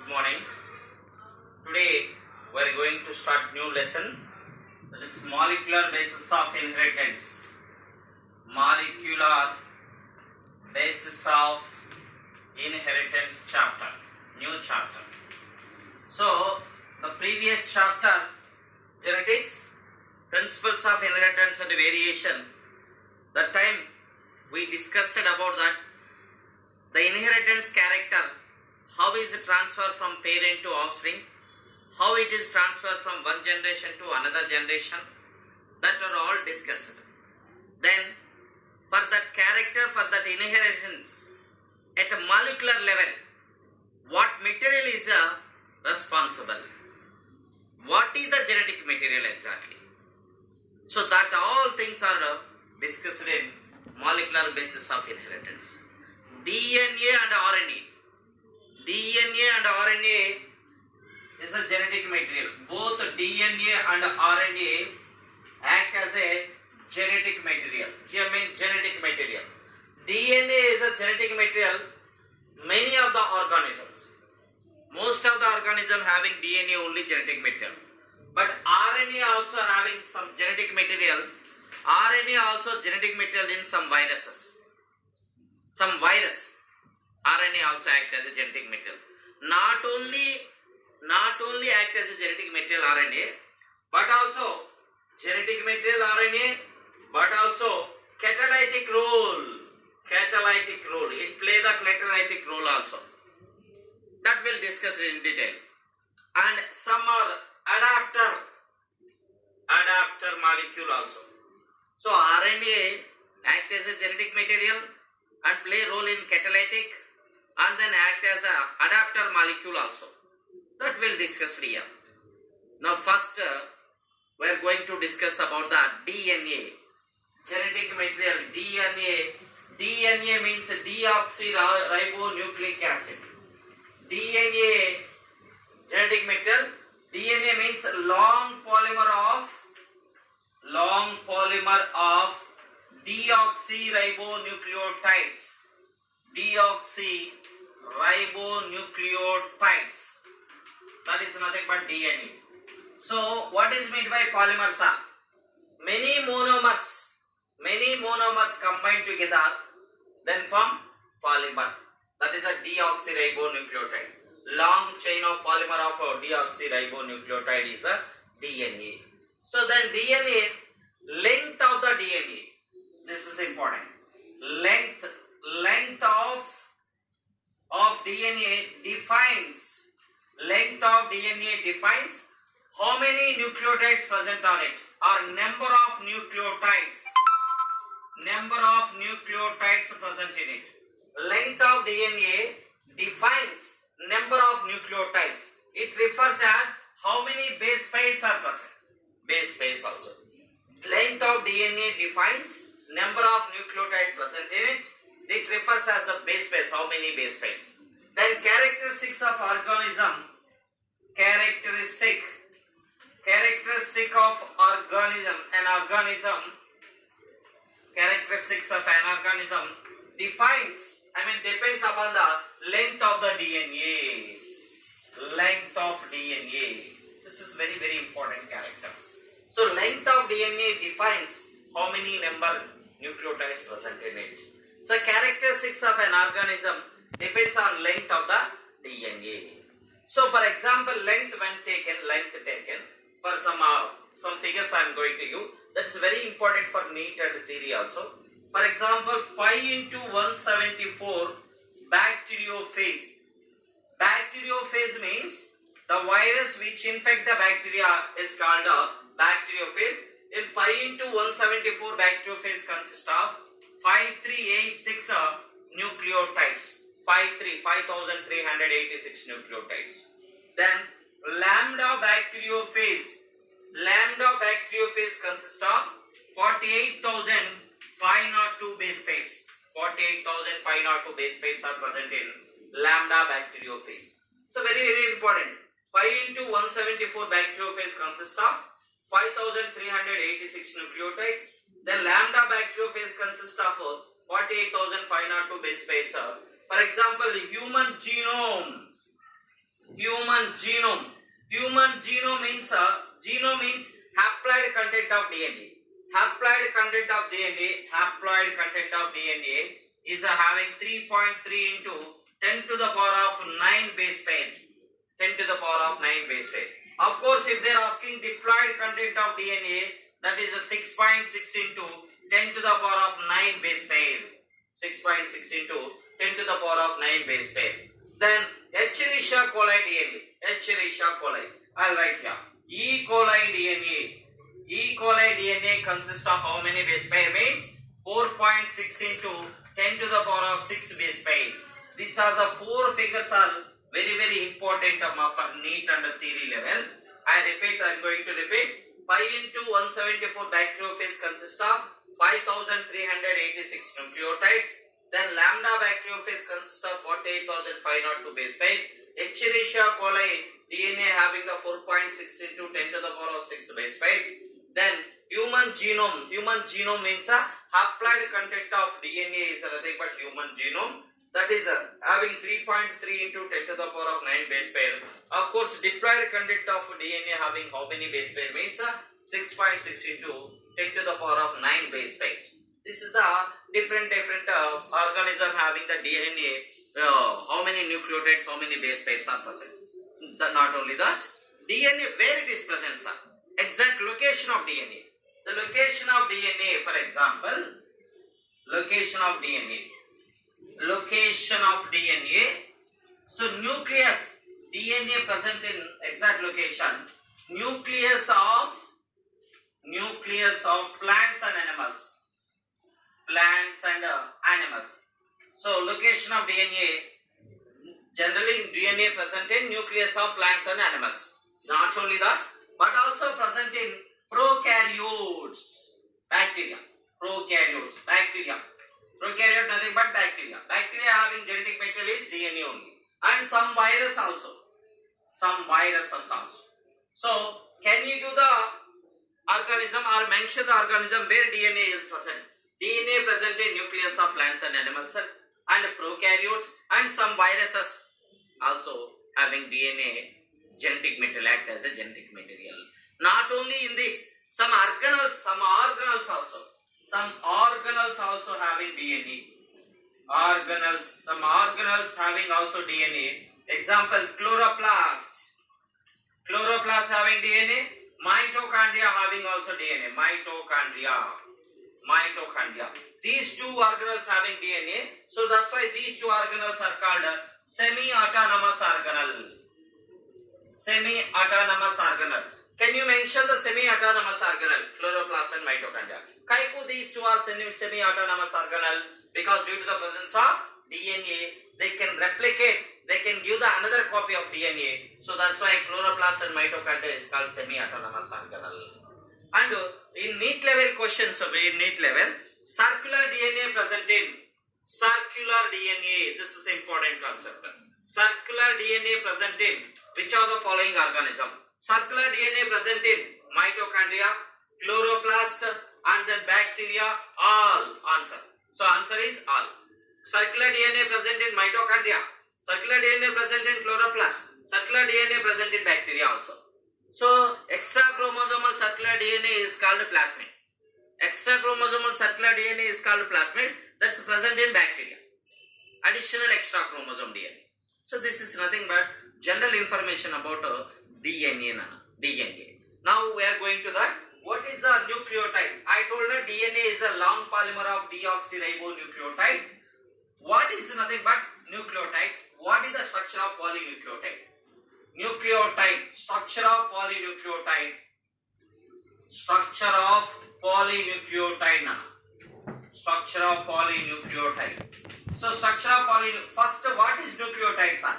morning. Today we are going to start new lesson, that is molecular basis of inheritance. Molecular basis of inheritance chapter, new chapter. So the previous chapter, genetics, principles of inheritance and variation, that time we discussed about that the inheritance character, how is it transferred from parent to offspring, how it is transferred from one generation to another generation, that were all discussed. Then for that character, for that inheritance at a molecular level, what material is responsible, what is the genetic material exactly. So that all things are discussed in molecular basis of inheritance. DNA and RNA. DNA and RNA is a genetic material. Both DNA and RNA act as a genetic material. Genetic material. DNA is a genetic material. Many of the organisms, most of the organisms having DNA only genetic material. But RNA also having some genetic material. RNA also genetic material in some viruses. Some virus, RNA also act as a genetic material. Not only act as a genetic material RNA, but also genetic material RNA, but also catalytic role. Catalytic role. It plays the catalytic role also. That we'll discuss in detail. And some are adapter molecule also. So RNA act as a genetic material and play role in catalytic and then act as a adapter molecule also. That we'll discuss here. Now first we are going to discuss about the DNA. Genetic material. DNA means deoxyribonucleic acid. DNA genetic material. DNA means long polymer of deoxyribonucleotides. Deoxyribonucleotides. That is nothing but DNA. So what is meant by polymers are? Many monomers combined together then form polymer. That is a deoxyribonucleotide. Long chain of polymer of a deoxyribonucleotide is a DNA. So then DNA, length of the DNA. This is important. Length of DNA defines how many nucleotides present on it, or number of nucleotides present in it. Length of DNA defines number of nucleotides. It refers as how many base pairs are present. Base pairs also. Length of DNA defines number of nucleotides present in it. It refers as the base pairs, how many base pairs. Then characteristics of organism. Characteristic of organism. Characteristics of an organism depends upon the length of the DNA. Length of DNA. This is very, very important character. So length of DNA defines how many number nucleotides present in it. So characteristics of an organism depends on length of the DNA. So for example, length taken for some figures I am going to give. That is very important for NEET and theory also. For example, pi into 174 bacteriophage. Bacteriophage means the virus which infect the bacteria is called a bacteriophage. In pi into 174 bacteriophage consists of 5386 nucleotides. 5386 nucleotides. Then lambda bacteriophage consists of 48,502 base pairs. 48,502 base pairs are present in lambda bacteriophage. So very, very important. 5 into 174 bacteriophage consists of 5,386 nucleotides. Then lambda bacteriophage consists of 48,502 base pairs. For example, human genome human genome. Human genome means genome means haploid content of DNA. Haploid content of DNA, haploid content of DNA is having 3.3 into 10 to the power of 9 base pairs. 10 to the power of 9 base pairs. Of course, if they are asking diploid content of DNA, that is a 6.6 into 10 to the power of 9 base pair. 6.6 into 10 to the power of 9 base pair. Then Escherichia coli DNA. Escherichia coli. I'll write here. E. coli DNA. E. coli DNA consists of how many base pair? Means 4.6 into 10 to the power of 6 base pair. These are the four figures are very important for NEET and theory level. I repeat, I am going to repeat. Pi into 174 bacteriophage consists of 5386 nucleotides. Then lambda bacteriophage consists of 48,502 base pair. Escherichia coli DNA having the 4.6 into 10 to the power of 6 base pairs. Then human genome. Human genome means a haploid content of DNA is nothing but human genome. That is having 3.3 into 10 to the power of 9 base pair. Of course, diploid content of DNA having how many base pair means 6.6 into 10 to the power of 9 base pairs. This is the different organism having the DNA. How many nucleotides, how many base pairs are present. Not only that, DNA where it is present, sir. Exact location of DNA. The location of DNA, for example, location of DNA. Location of DNA. So nucleus, DNA present in exact location. Nucleus of plants and animals. Plants and animals. So location of DNA. Generally DNA present in nucleus of plants and animals. Not only that, but also present in prokaryotes. Bacteria. Prokaryotes. Bacteria. Prokaryote nothing but bacteria. Bacteria having genetic material is DNA only. And some virus also. Some viruses also. So, can you do the organism or mention the organism where DNA is present? DNA present in nucleus of plants and animals and prokaryotes and some viruses also having DNA genetic material, act as a genetic material. Not only in this, some organelles also. Some organelles also having DNA. Some organelles having also DNA. Example, chloroplast. Chloroplast having DNA. Mitochondria having also DNA. Mitochondria. These two organelles having DNA. So that's why these two organelles are called semi-autonomous organelle. Semi-autonomous organelle. Can you mention the semi-autonomous organelle? Chloroplast and mitochondria. Kaiku these two are semi-autonomous organelle because due to the presence of DNA, they can replicate, they can give the another copy of DNA. So that's why chloroplast and mitochondria is called semi-autonomous organelle. And in NEET level questions, circular DNA present in circular DNA. This is important concept. Circular DNA present in which are the following organism? Circular DNA present in mitochondria, chloroplast and then bacteria, all answer. So answer is all. Circular DNA present in mitochondria, circular DNA present in chloroplast, circular DNA present in bacteria also. So extra chromosomal circular DNA is called plasmid. Extra chromosomal circular DNA is called plasmid. That's present in bacteria. Additional extra chromosome DNA. So this is nothing but general information about DNA. Now we are going to that. What is the nucleotide? I told you DNA is a long polymer of deoxyribonucleotide. What is nothing but nucleotide? What is the structure of polynucleotide? Nucleotide, structure of polynucleotide. Structure of polynucleotide. Structure of polynucleotide. So structure of first what is nucleotide, sir?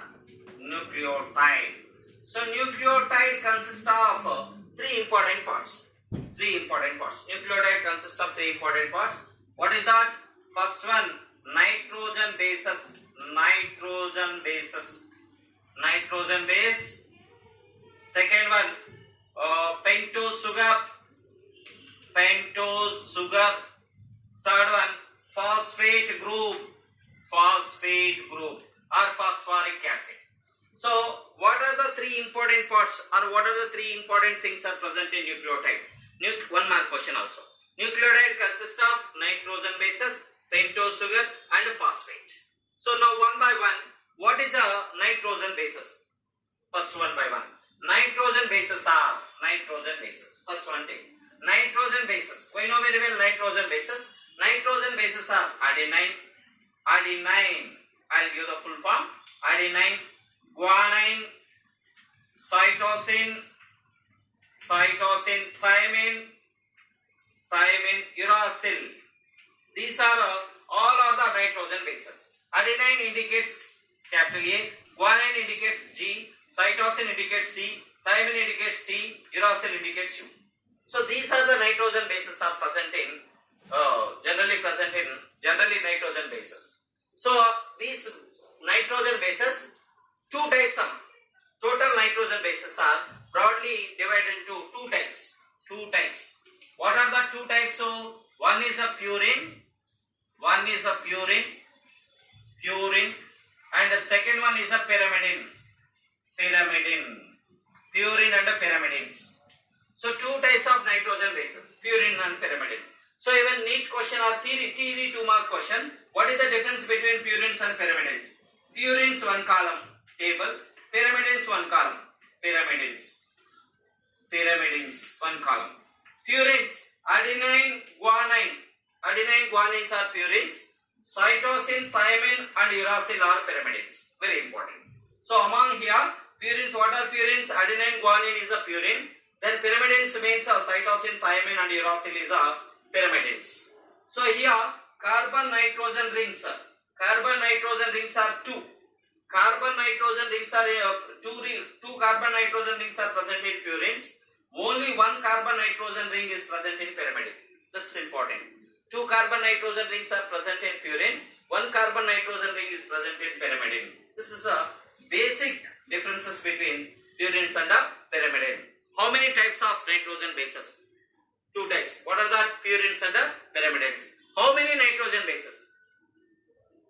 Nucleotide. So nucleotide consists of three important parts. Nucleotide consists of three important parts. What is that? First one, nitrogen bases. Nitrogen base. Second one, pentose sugar. Third one, phosphate group or phosphoric acid. So what are three important parts or what are the three important things are present in nucleotide? One mark question also. Nucleotide consists of nitrogen bases, pentose sugar and phosphate. So now one by one, what is a nitrogen bases? First one by one. Nitrogen bases are First one thing. Nitrogen bases. We know very well nitrogen bases. Nitrogen bases are adenine. I'll give the full form. Adenine, guanine, cytosine, thymine, uracil. These are all are the nitrogen bases. Adenine indicates capital A, guanine indicates G, cytosine indicates C, thymine indicates T, uracil indicates U. So these are the nitrogen bases are present in generally nitrogen bases. So these nitrogen bases, two types of total nitrogen bases are broadly divided into two types. What are the two types? So one is a purine, and the second one is a pyrimidine. Purine and pyrimidines. So two types of nitrogen bases, purine and pyrimidine. So even neat question or theory 2-mark question, what is the difference between purines and pyrimidines? Purines one column table, pyrimidines one column. Pyrimidines one column. Purines, adenine, guanines are purines. Cytosine, thymine and uracil are pyrimidines. Very important. So among here, purines, what are purines? Adenine, guanine is a purine. Then pyrimidines means cytosine, thymine and uracil is a pyrimidines. So here carbon nitrogen rings are two. Carbon nitrogen rings are two carbon nitrogen rings are present in purines. Only one carbon nitrogen ring is present in pyrimidine. That's important. Two carbon nitrogen rings are present in purine. One carbon nitrogen ring is present in pyrimidine. This is a basic differences between purines and pyrimidine. How many types of nitrogen bases? Two types. What are the purines and pyrimidines? How many nitrogen bases?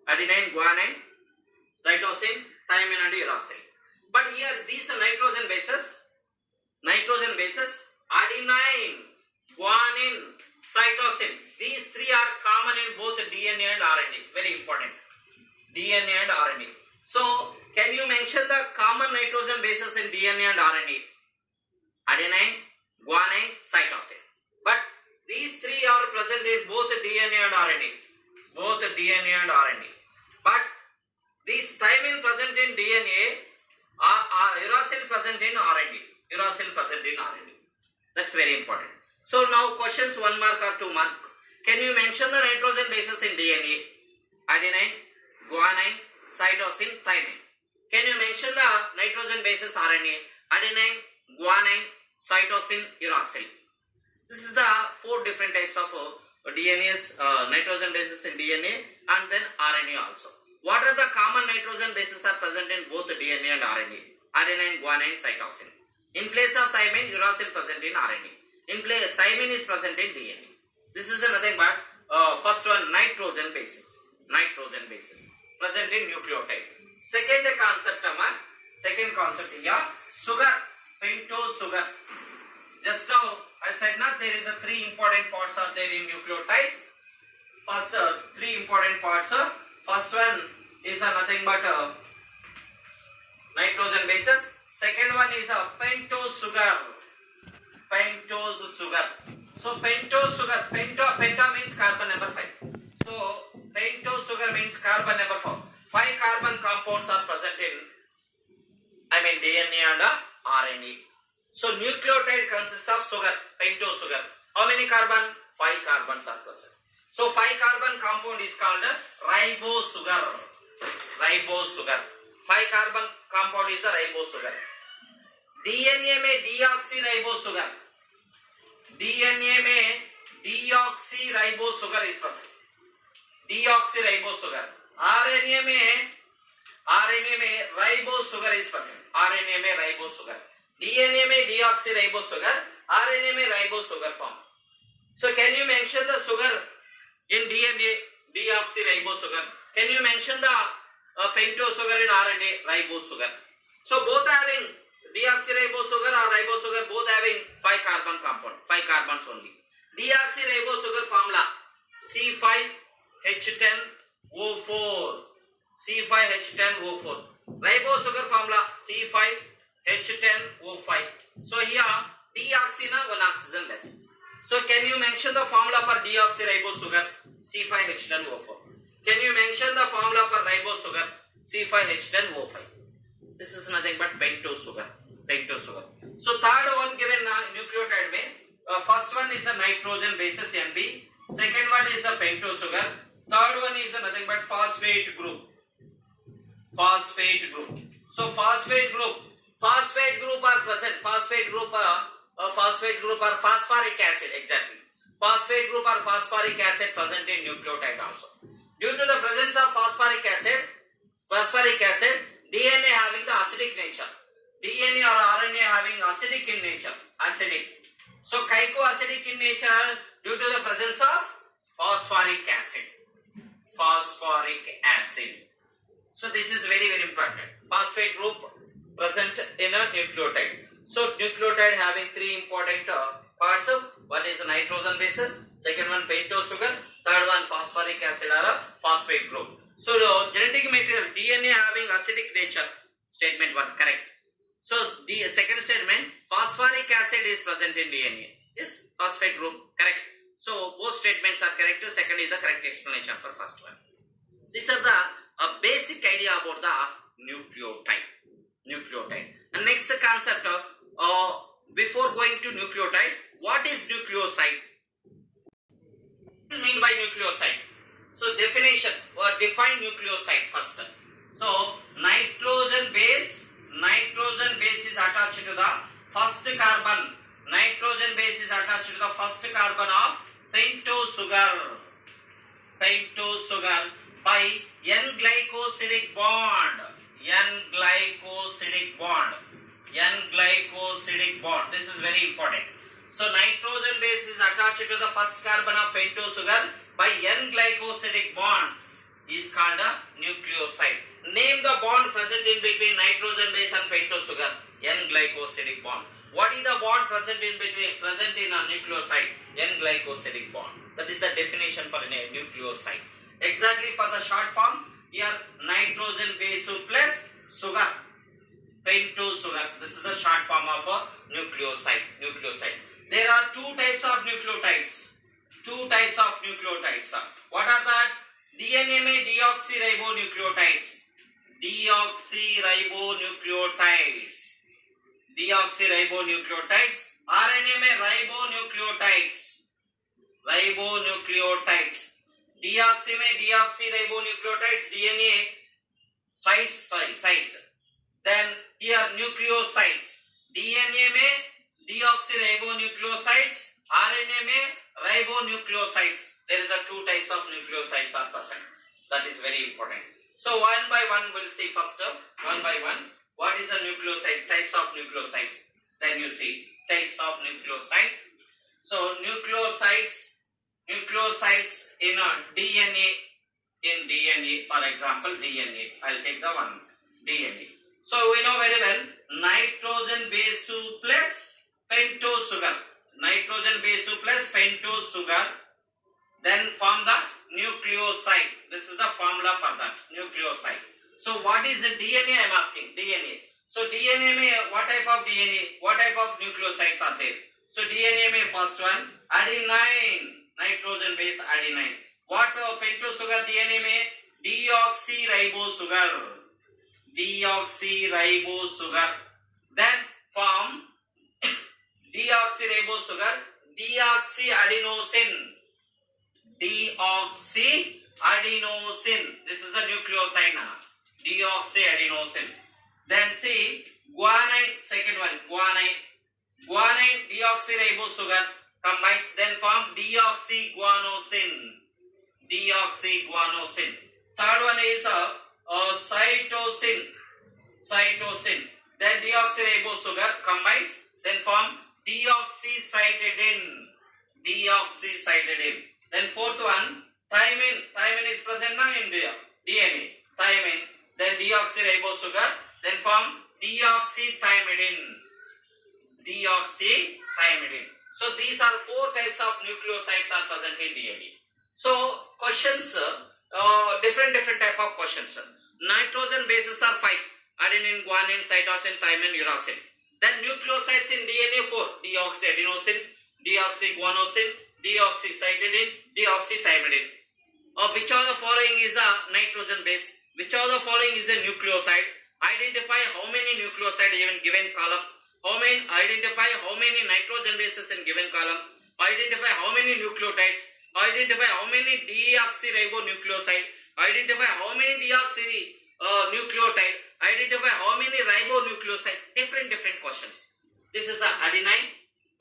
Adenine, guanine, cytosine, thymine and uracil. But here these are nitrogen bases, adenine, guanine, cytosine. These three are common in both DNA and RNA. Very important. DNA and RNA. So can you mention the common nitrogen bases in DNA and RNA? Adenine, guanine, cytosine. But these three are present in both DNA and RNA. But these thymine present in DNA, uracil present in RNA. That's very important. So now questions 1 mark or 2 mark. Can you mention the nitrogen bases in DNA? Adenine, guanine, cytosine, thymine. Can you mention the nitrogen bases RNA? Adenine, guanine, cytosine, uracil. This is the 4 different types of DNA's nitrogen bases in DNA and then RNA also. What are the common nitrogen bases are present in both DNA and RNA? Adenine, guanine, cytosine. In place of thymine, uracil present in RNA. Thymine is present in DNA. This is nothing but first one nitrogen bases present in nucleotide. Second concept here, sugar, pentose sugar. Just now I said there is a 3 important parts are there in nucleotides. First 3 important parts. First one is nothing but nitrogen bases. Second one is pentose sugar. So pentose sugar, penta means carbon number 5. So pentose sugar means carbon number 4. 5 carbon compounds are present in DNA and RNA. So nucleotide consists of sugar, pentose sugar. How many carbon? 5 carbons are present. So 5 carbon compound is called ribose sugar. 5 carbon compound is a ribose sugar. DNA में deoxyribose sugar. DNA में deoxyribose sugar is present. Deoxyribose sugar. RNA में ribose sugar is present. RNA में ribose sugar. DNA में deoxyribose sugar. RNA में ribose sugar form. So can you mention the sugar in DNA? Deoxyribose sugar. Can you mention the pentose sugar in RNA? Ribose sugar. So both having deoxyribose sugar or ribose sugar both having 5 carbon compound, 5 carbons only. Deoxyribose sugar formula C5H10O4. C5H10O4. Ribose sugar formula C5H10O5. So here deoxy na 1 oxygen less. So can you mention the formula for deoxyribose sugar? C5H10O4. Can you mention the formula for ribose sugar? C5H10O5. This is nothing but pentose sugar. Pentose sugar. So third one given nucleotide mein, first one is a nitrogen basis NB. Second one is a pentose sugar. Third one is nothing but phosphate group. Phosphate group. So phosphate group are present. Phosphate group are phosphoric acid. Exactly. Phosphate group are phosphoric acid present in nucleotide also. Due to the presence of phosphoric acid, DNA having the acidic nature. DNA or RNA having acidic in nature. Acidic. So acidic in nature due to the presence of phosphoric acid. Phosphoric acid. So this is very, very important. Phosphate group present in a nucleotide. So nucleotide having 3 important parts. One is nitrogen basis, second one pentose sugar, third one phosphoric acid or a phosphate group. So genetic material DNA having acidic nature. Statement 1 correct. So the second statement, phosphoric acid is present in DNA. Is phosphate group correct? So both statements are correct. Second is the correct explanation for first one. These are the basic idea about the nucleotide. And next concept before going to nucleotide, what is nucleoside? What is mean by nucleoside? So definition or define nucleoside first. So nitrogen base is attached to the first carbon. Nitrogen base is attached to the first carbon of pentose sugar by N-glycosidic bond. N-glycosidic bond. This is very important. So nitrogen base is attached to the first carbon of pentose sugar by N-glycosidic bond is called a nucleoside. Name the bond present in between nitrogen base and pentose sugar. N-glycosidic bond. What is the bond present in a nucleoside? N-glycosidic bond. That is the definition for a nucleoside. Exactly for the short form, here nitrogen base plus sugar, pentose sugar. This is the short form of a nucleoside. There are 2 types of nucleotides. What are that? DNA में deoxyribonucleotides. RNA में ribonucleotides. Deoxy में deoxyribonucleotides. DNA sites. Then here nucleosides. DNA में deoxyribonucleosides. RNA में ribonucleosides. There is a 2 types of nucleosides are present. That is very important. So one by one we'll see first. One by one. What is a nucleoside? Types of nucleosides. Then you see types of nucleoside. So nucleosides in DNA. In DNA, for example, DNA. I'll take the one DNA. So we know very well nitrogen base plus pentose sugar. Then form the nucleoside. This is the formula for that nucleoside. So what is the DNA? I am asking DNA. So DNA में what type of DNA? What type of nucleosides are there? So DNA में first one adenine, nitrogen base adenine. What pentose sugar DNA में deoxyribose sugar. Then form deoxyribose sugar, deoxyadenosine. This is the nucleoside now. Deoxyadenosine. Then see guanine, second one guanine deoxyribose sugar combines, then form deoxyguanosine. Third one is cytosine. Then deoxyribose sugar combines, then form deoxycytidine. Then fourth one thymine is present now in DNA. Thymine. Then deoxyribose sugar, then form deoxythymidine. deoxythymidine. So these are four types of nucleosides are present in DNA. So questions, different type of questions. Nitrogen bases are 5: adenine, guanine, cytosine, thymine, uracil. Then nucleosides in DNA 4: deoxyadenosine, deoxyguanosine, deoxycytidine, deoxythymidine. Which of the following is a nitrogen base? Which of the following is a nucleoside? Identify how many nucleosides in given column. Identify how many nitrogen bases in given column. Identify how many nucleotides. Identify how many deoxyribonucleoside. Identify how many deoxynucleotide. Identify how many ribonucleoside. Different questions. This is a adenine.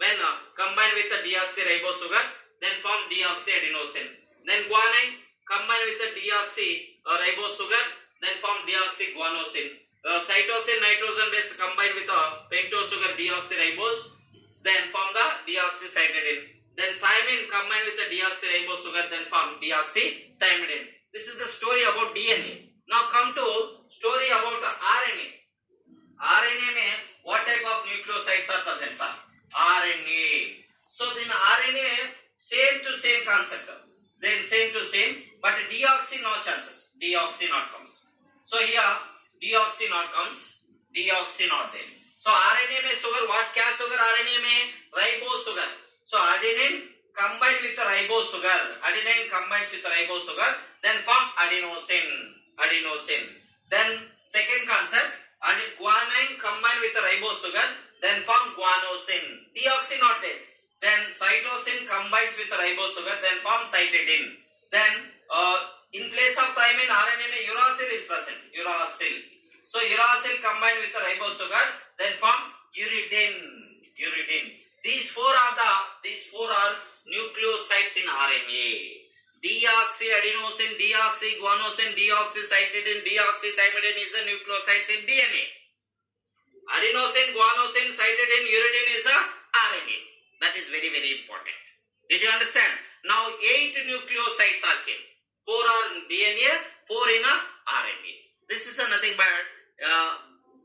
When combined with the deoxyribosugar, then form deoxyadenosine. Then guanine combined with the deoxyribosugar, then form deoxyguanosine. Cytosine nitrogen base combined with the pentose sugar deoxyribose, then form the deoxycytidine. Then thymine combined with the deoxyribose sugar, then form deoxythymidine. This is the story about DNA. Now come to story about RNA. RNA में what type of nucleosides are present, sir? RNA. So then RNA same to same concept. Then same to same, but deoxy no chances. Deoxy not comes. So here deoxy not comes. Deoxy not there. So RNA में sugar, what क्या sugar RNA में? Ribose sugar. So adenine combined with the ribose sugar. Adenine combines with the ribose sugar. Then form adenosine. Adenosine. Then second concept, guanine combined with the ribose sugar. Then form guanosine. Deoxy not there. Then cytosine combines with the ribose sugar. Then form cytidine. Then in place of thymine, RNA में uracil is present. Uracil. So uracil combined with the ribose sugar, then form uridine. Uridine. These four are nucleosides in RNA. Deoxyadenosine, deoxyguanosine, deoxycytidine, deoxythymidine is the nucleosides in DNA. Adenosine, guanosine, cytidine, uridine is a RNA. That is very important. Did you understand? Now 8 nucleosides are came. 4 are DNA, 4 in a RNA. This is nothing but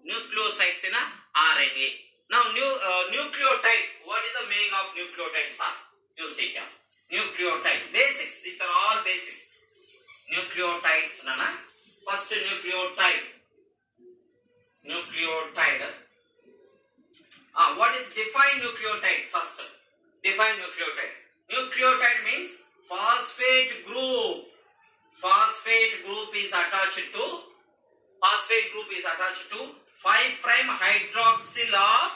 nucleosides in a RNA. Now nucleotide. What is the meaning of nucleotide, sir? You see here. Nucleotide. Basics. These are all basics. Nucleotides, nana. First nucleotide. Nucleotide. What is define nucleotide first? Define nucleotide. Nucleotide means phosphate group. Phosphate group is attached to 5' hydroxyl of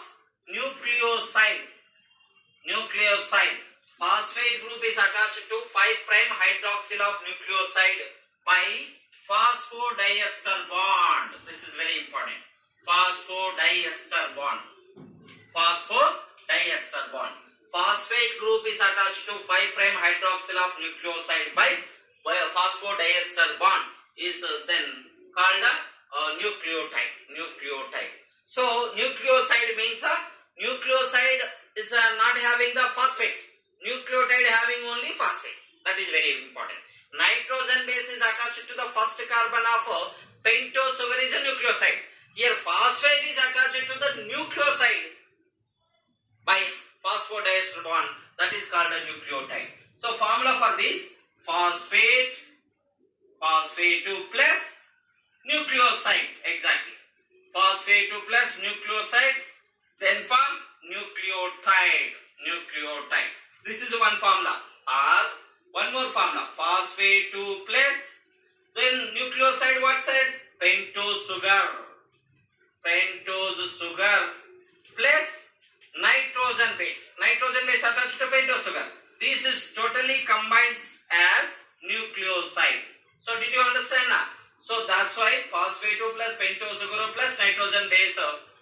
nucleoside. Phosphate group is attached to 5' hydroxyl of nucleoside by phosphodiester bond. This is very important. Phosphodiester bond. Phosphate group is attached to 5' hydroxyl of nucleoside by phosphodiester bond is then called a nucleotide. So nucleoside means nucleoside is not having the phosphate. Nucleotide having only phosphate. That is very important. Nitrogen base is attached to the first carbon of pentose sugar is a nucleoside. Here phosphate is attached to the nucleoside by phosphodiester bond. That is called a nucleotide. So formula for this: phosphate 2 plus nucleoside. Exactly. Phosphate 2 plus nucleoside, then form nucleotide. This is one formula. Or one more formula. Phosphate 2 plus, then nucleoside what side? Pentose sugar plus nitrogen base. Nitrogen base attached to pentose sugar. This is totally combined as nucleoside. So did you understand now? So that's why phosphate 2 plus pentose sugar plus nitrogen base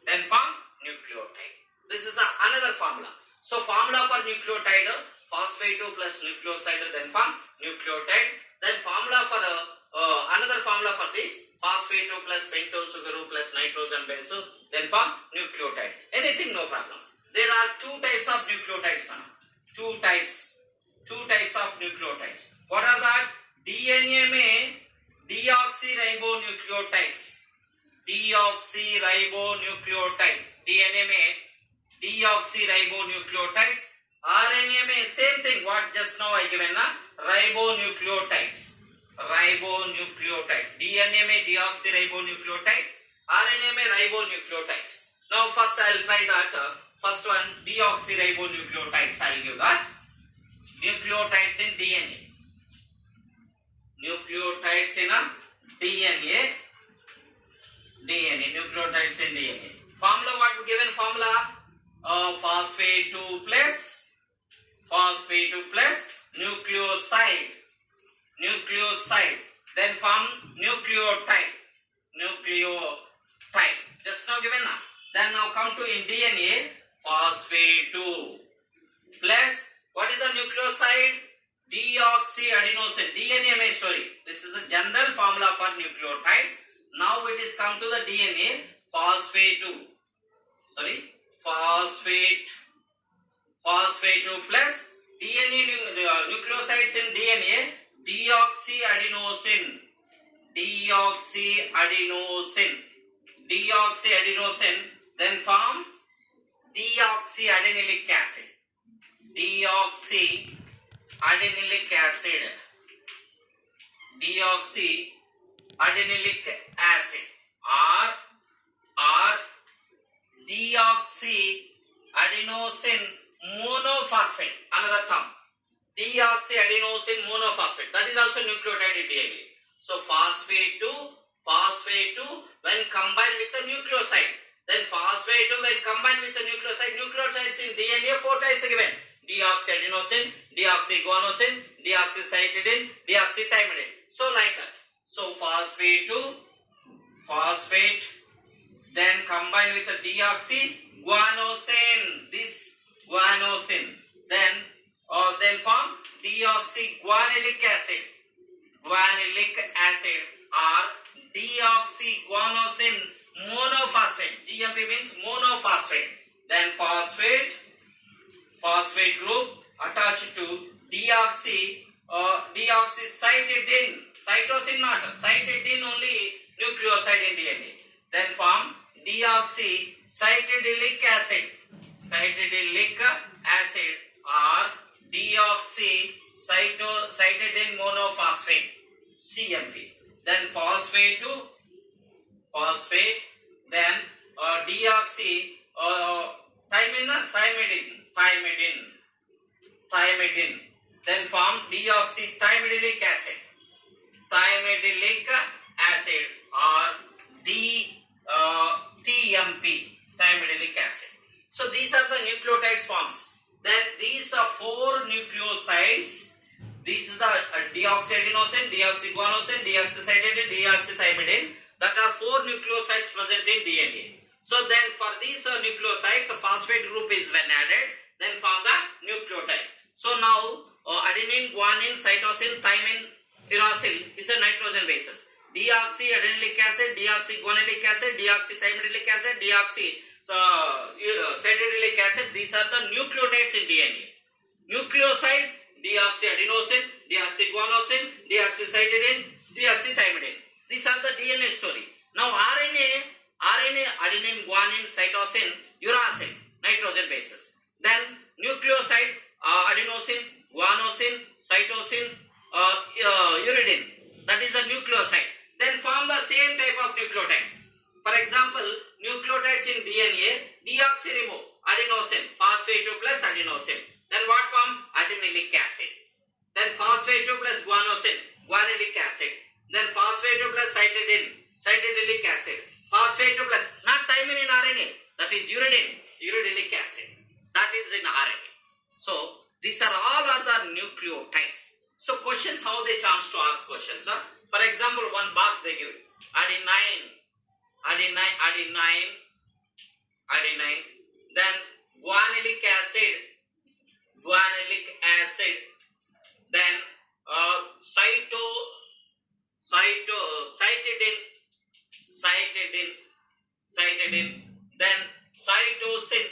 then form nucleotide. This is another formula. So formula for nucleotide, phosphate 2 plus nucleoside then form nucleotide. Then formula for another formula for this, phosphate 2 plus pentose sugar plus nitrogen base then form nucleotide. Anything, no problem. There are 2 types of nucleotides now. 2 types of nucleotides. What are that? DNA में deoxyribonucleotides. DNA में deoxyribonucleotides. RNA में same thing what just now I given na, ribonucleotides. Ribonucleotides. DNA में deoxyribonucleotides, RNA में ribonucleotides. Now first I will try that. First one deoxyribonucleotides. I will give that. Nucleotides in DNA. Nucleotides in a DNA. Nucleotides in DNA. Formula what we given formula? Phosphate 2 plus nucleoside. Then form nucleotide. Just now given na. Then now come to in DNA, phosphate 2 plus what is the nucleoside? Deoxyadenosine. DNA में story. This is a general formula for nucleotide. Now it is come to the DNA, phosphate 2 plus DNA nucleosides in DNA, deoxyadenosine, then form deoxyadenilic acid. Deoxyadenilic acid or deoxyadenosine monophosphate, another term. Deoxyadenosine monophosphate, that is also nucleotide in DNA. So phosphate 2 when combined with the nucleoside, then phosphate 2 when combined with the nucleosides in DNA 4 types are given: deoxyadenosine, deoxyguanosine, deoxycytidine, deoxythymidine. So like that. So phosphate 2, then combined with the deoxyguanosine, this guanosine, then form deoxyguanilic acid or deoxyguanosine monophosphate. GMP means monophosphate. Then phosphate group attached to deoxycytidine. Cytosine not, cytidine only nucleoside in DNA. Then form deoxycytidilic acid or deoxycytidine monophosphate, CMP. Then phosphate 2, then thymidine, then form deoxythymidilic acid or TMP, thymidilic acid. So these are the nucleotides forms. Then these are 4 nucleosides. This is the deoxyadenosine, deoxyguanosine, deoxycytidine, deoxythymidine. That are 4 nucleosides present in DNA. So then for these nucleosides, a phosphate group is when added, then form the nucleotide. So now adenine, guanine, cytosine, thymine, uracil is a nitrogen bases. Deoxyadenilic acid, deoxyguanilic acid, deoxythymidilic acid, deoxycytidilic acid. These are the nucleotides in DNA. Nucleoside, deoxyadenosine, deoxyguanosine, deoxycytidine, deoxythymidine. These are the DNA story. Now RNA, adenine, guanine, cytosine, uracil, nitrogen bases. Then nucleoside, adenosine, guanosine, cytosine, uridine. That is the nucleoside. Then form the same type of nucleotides. For example, nucleotides in DNA, deoxyribose, adenosine, phosphate 2 plus adenosine. Then what form? Adenilic acid. Then phosphate 2 plus guanosine, guanilic acid. Then phosphate 2 plus cytidinic acid. Phosphate 2 plus, not thymine in RNA, that is uridinic acid. That is in RNA. So these are all the nucleotides. So questions, how they chance to ask questions. For example, one box they give adenine, then guanilic acid, then cytidine, then cytosine.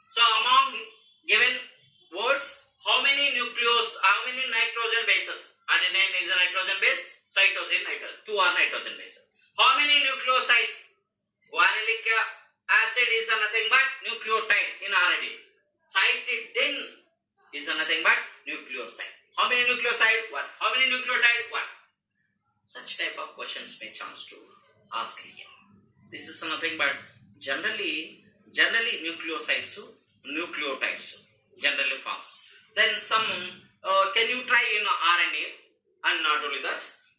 So among given words, how many nitrogen bases? Adenine is a nitrogen base, cytosine nitrogen. 2 are nitrogen bases. How many nucleosides? Guanilic acid is a nothing but nucleotide in RNA. Cytidine is nothing but nucleoside. How many nucleoside? One. How many nucleotide? One. Such type of questions may chance to ask here. This is nothing but generally nucleosides, nucleotides generally forms. Then some can you try in RNA, and not only that,